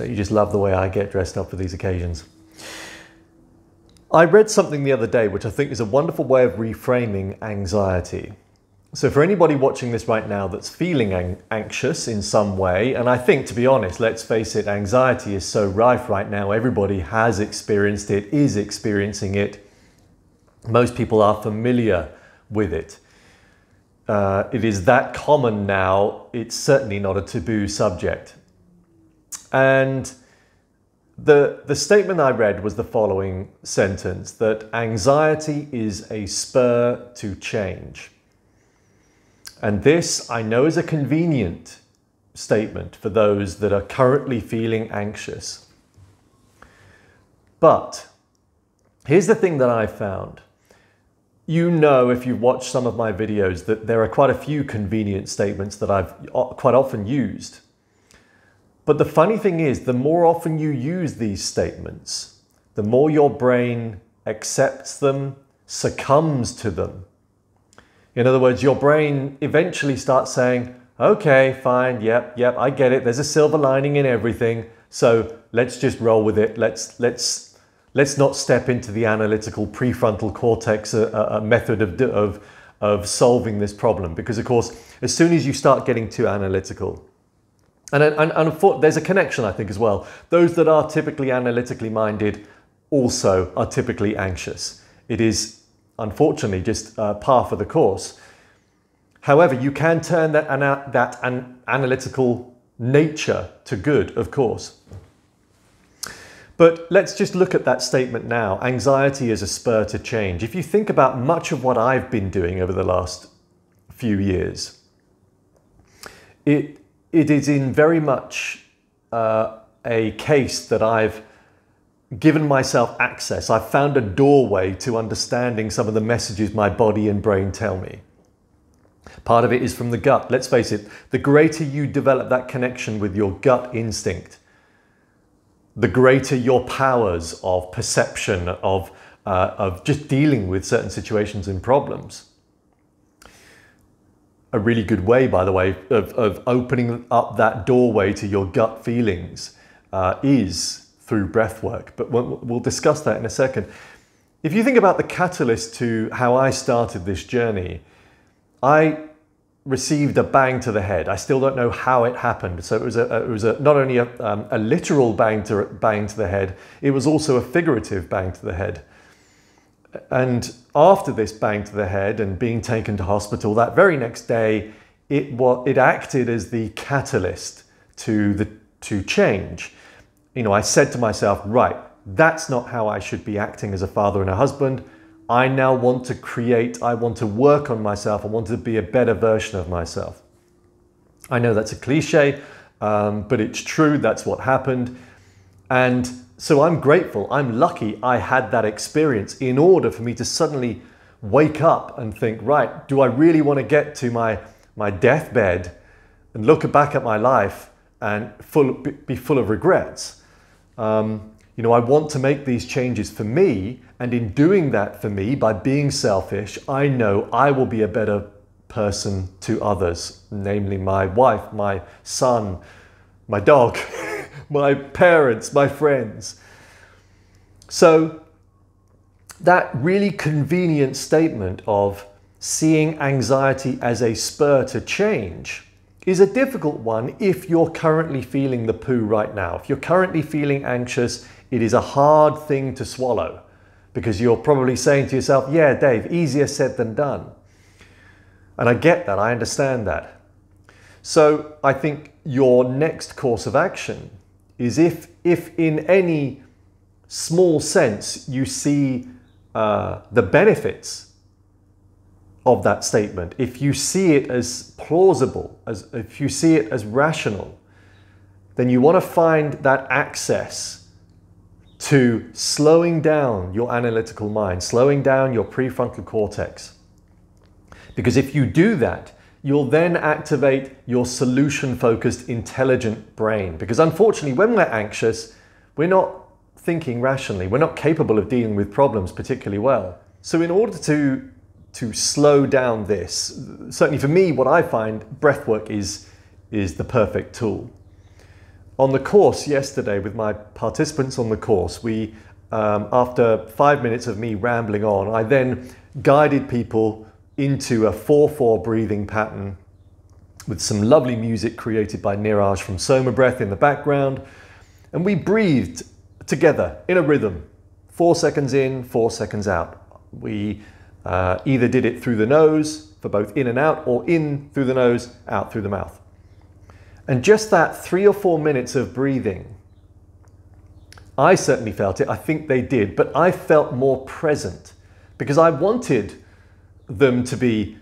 Don't you just love the way I get dressed up for these occasions? I read something the other day which I think is a wonderful way of reframing anxiety. So for anybody watching this right now that's feeling anxious in some way, and I think, to be honest, let's face it, anxiety is so rife right now. Everybody has experienced it, is experiencing it. Most people are familiar with it. It is that common now. It's certainly not a taboo subject. And the statement I read was the following sentence, that anxiety is a spur to change. And this, I know, is a convenient statement for those that are currently feeling anxious. But here's the thing that I found. You know, if you've watched some of my videos, that there are quite a few convenient statements that I've quite often used. But the funny thing is, the more often you use these statements, the more your brain accepts them, succumbs to them. In other words, your brain eventually starts saying, okay, fine, yep, I get it. There's a silver lining in everything. So let's just roll with it. Let's not step into the analytical prefrontal cortex, a method of solving this problem. Because of course, as soon as you start getting too analytical, and there's a connection, I think, as well. Those that are typically analytically minded also are typically anxious. It is, unfortunately, just par for the course. However, you can turn that analytical nature to good, of course. But let's just look at that statement now. Anxiety is a spur to change. If you think about much of what I've been doing over the last few years, it is in very much a case that I've given myself access. I've found a doorway to understanding some of the messages my body and brain tell me. Part of it is from the gut. Let's face it, the greater you develop that connection with your gut instinct, the greater your powers of perception, of just dealing with certain situations and problems. A really good way, by the way, of opening up that doorway to your gut feelings is through breath work, but we'll discuss that in a second. If you think about the catalyst to how I started this journey, I received a bang to the head. I still don't know how it happened. So it was not only a literal bang to the head, it was also a figurative bang to the head. And after this bang to the head and being taken to hospital, that very next day, it acted as the catalyst to change. You know, I said to myself, right, that's not how I should be acting as a father and a husband. I now want to create, I want to work on myself. I want to be a better version of myself. I know that's a cliche, but it's true. That's what happened. And so I'm grateful. I'm lucky I had that experience in order for me to suddenly wake up and think, right, do I really want to get to my deathbed and look back at my life and be full of regrets? You know, I want to make these changes for me, and in doing that for me, by being selfish, I know I will be a better person to others, namely my wife, my son, my dog, my parents, my friends. So that really convenient statement of seeing anxiety as a spur to change is a difficult one if you're currently feeling the poo right now. If you're currently feeling anxious, it is a hard thing to swallow because you're probably saying to yourself, yeah, Dave, easier said than done. And I get that, I understand that. So I think your next course of action is if in any small sense you see the benefits of that statement, if you see it as plausible, if you see it as rational, then you want to find that access to slowing down your analytical mind, slowing down your prefrontal cortex. Because if you do that, you'll then activate your solution-focused, intelligent brain. Because unfortunately, when we're anxious, we're not thinking rationally. We're not capable of dealing with problems particularly well. So in order to slow down this, certainly for me, what I find breathwork is the perfect tool. on the course yesterday with my participants on the course, we, after 5 minutes of me rambling on, I then guided people into a 4/4 breathing pattern with some lovely music created by Niraj from SOMA Breath in the background. And we breathed together in a rhythm, 4 seconds in, 4 seconds out. We either did it through the nose for both in and out, or in through the nose, out through the mouth. And just that 3 or 4 minutes of breathing, I certainly felt it, I think they did, but I felt more present because I wanted them to be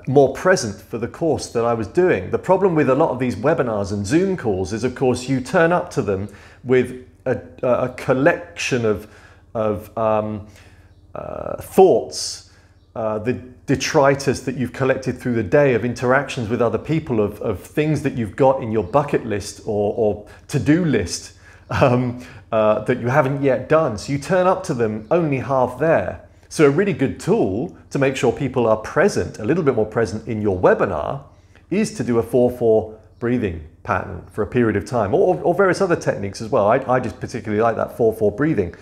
more present for the course that I was doing. The problem with a lot of these webinars and Zoom calls is, of course, you turn up to them with a collection of thoughts, the detritus that you've collected through the day, of interactions with other people, of things that you've got in your bucket list or to-do list that you haven't yet done. So you turn up to them only half there. So a really good tool to make sure people are present, a little bit more present in your webinar, is to do a 4/4 breathing pattern for a period of time, or various other techniques as well. I just particularly like that 4/4 breathing.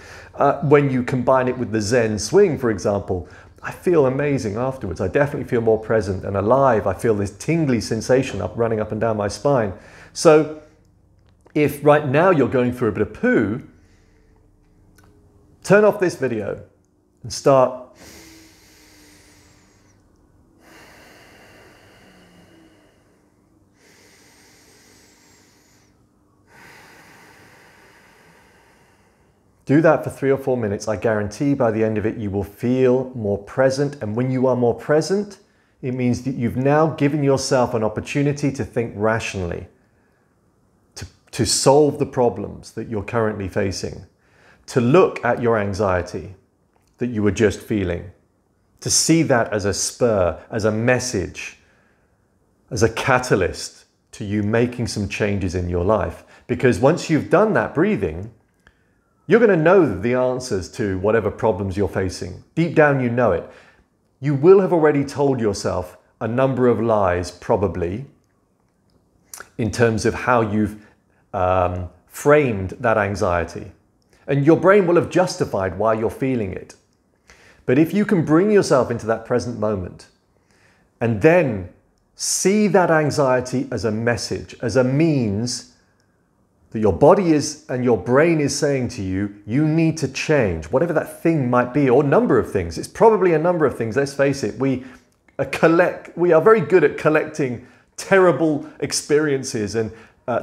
When you combine it with the Zen swing, for example, I feel amazing afterwards. I definitely feel more present and alive. I feel this tingly sensation running up and down my spine. So if right now you're going through a bit of poo, turn off this video and start do that for 3 or 4 minutes. I guarantee by the end of it, you will feel more present. And when you are more present, it means that you've now given yourself an opportunity to think rationally, to solve the problems that you're currently facing, to look at your anxiety that you were just feeling, to see that as a spur, as a message, as a catalyst to you making some changes in your life. Because once you've done that breathing, you're going to know the answers to whatever problems you're facing. Deep down, you know it. You will have already told yourself a number of lies, probably, in terms of how you've framed that anxiety. And your brain will have justified why you're feeling it. But if you can bring yourself into that present moment and then see that anxiety as a message, as a means that your body is and your brain is saying to you, you need to change, whatever that thing might be, or number of things. It's probably a number of things, let's face it. We are very good at collecting terrible experiences and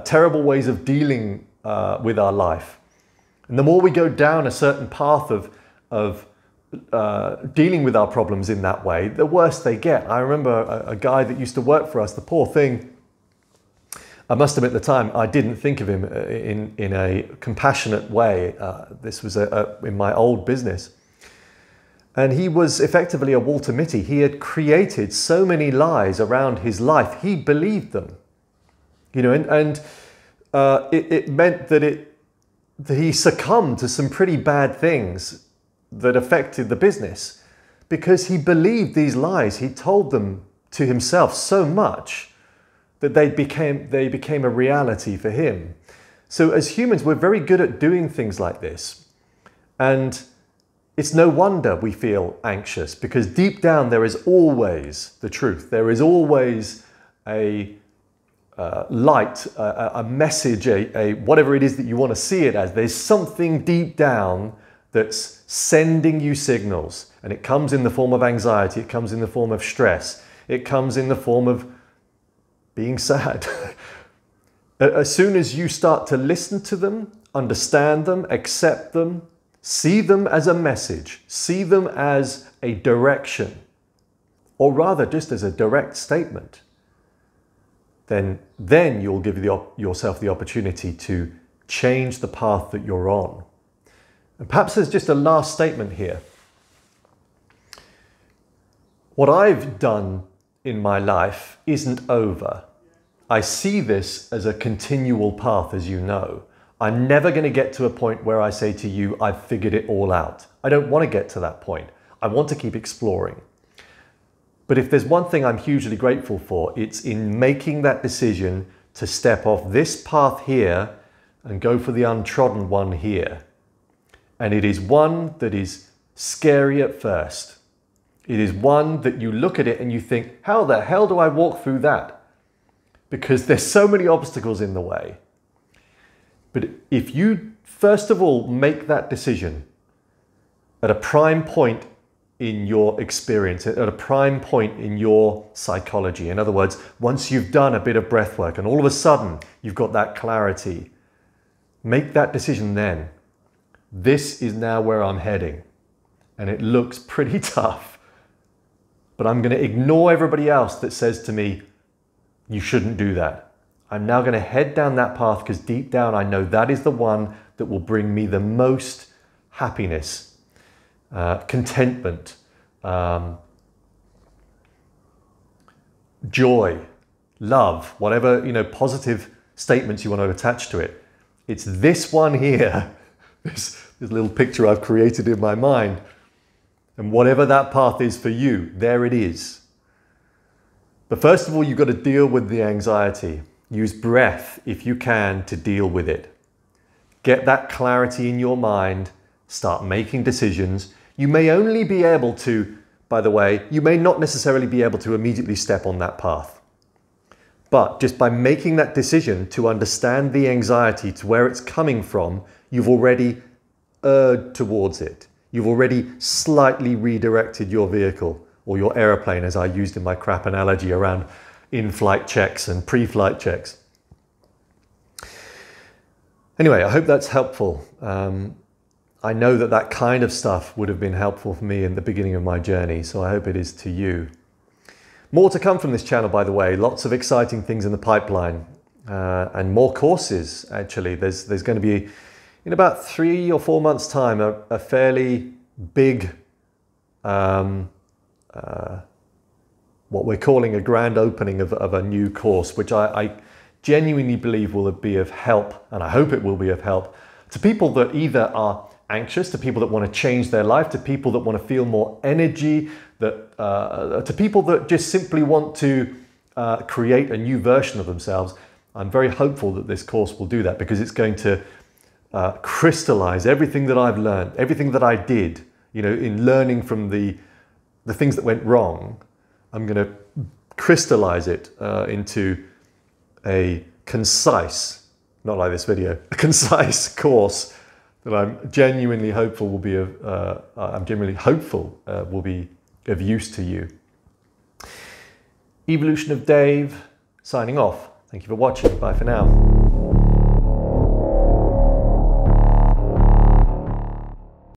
terrible ways of dealing with our life. And the more we go down a certain path of dealing with our problems in that way, the worse they get. I remember a guy that used to work for us, the poor thing. I must admit at the time, I didn't think of him in a compassionate way. This was in my old business. And he was effectively a Walter Mitty. He had created so many lies around his life. He believed them. You know, and it meant that he succumbed to some pretty bad things that affected the business because he believed these lies. He told them to himself so much that they became a reality for him. So as humans, we're very good at doing things like this. And it's no wonder we feel anxious, because deep down there is always the truth. There is always a light, a message, a whatever it is that you want to see it as. There's something deep down that's sending you signals, and it comes in the form of anxiety, it comes in the form of stress, it comes in the form of being sad. As soon as you start to listen to them, understand them, accept them, see them as a message, see them as a direction, or rather just as a direct statement, then you'll give yourself the opportunity to change the path that you're on. And perhaps there's just a last statement here. What I've done in my life isn't over. I see this as a continual path, as you know. I'm never going to get to a point where I say to you, I've figured it all out. I don't want to get to that point. I want to keep exploring. But if there's one thing I'm hugely grateful for, it's in making that decision to step off this path here and go for the untrodden one here. And it is one that is scary at first. It is one that you look at it and you think, how the hell do I walk through that? Because there's so many obstacles in the way. But if you, first of all, make that decision at a prime point in your experience, at a prime point in your psychology. In other words, once you've done a bit of breath work and all of a sudden you've got that clarity, make that decision then. This is now where I'm heading. And it looks pretty tough. But I'm going to ignore everybody else that says to me, you shouldn't do that. I'm now going to head down that path because deep down I know that is the one that will bring me the most happiness, contentment, joy, love, whatever, positive statements you want to attach to it. It's this one here, this little picture I've created in my mind. And whatever that path is for you, there it is. But first of all, you've got to deal with the anxiety. Use breath, if you can, to deal with it. Get that clarity in your mind. Start making decisions. You may only be able to, by the way, you may not necessarily be able to immediately step on that path. But just by making that decision to understand the anxiety, to where it's coming from, you've already erred towards it. You've already slightly redirected your vehicle or your aeroplane, as I used in my crap analogy around in-flight checks and pre-flight checks. Anyway, I hope that's helpful. I know that that kind of stuff would have been helpful for me in the beginning of my journey, so I hope it is to you. More to come from this channel, by the way. Lots of exciting things in the pipeline and more courses, actually. There's going to be, in about 3 or 4 months' time, a fairly big, what we're calling a grand opening of a new course, which I genuinely believe will be of help, and I hope it will be of help, to people that either are anxious, to people that want to change their life, to people that want to feel more energy, to people that just simply want to create a new version of themselves. I'm very hopeful that this course will do that, because it's going to crystallize everything that I've learned, everything that I did, in learning from the things that went wrong. I'm going to crystallize it into a concise, not like this video, a concise course that I'm genuinely hopeful will be of use to you. Evolution of Dave, signing off. Thank you for watching. Bye for now.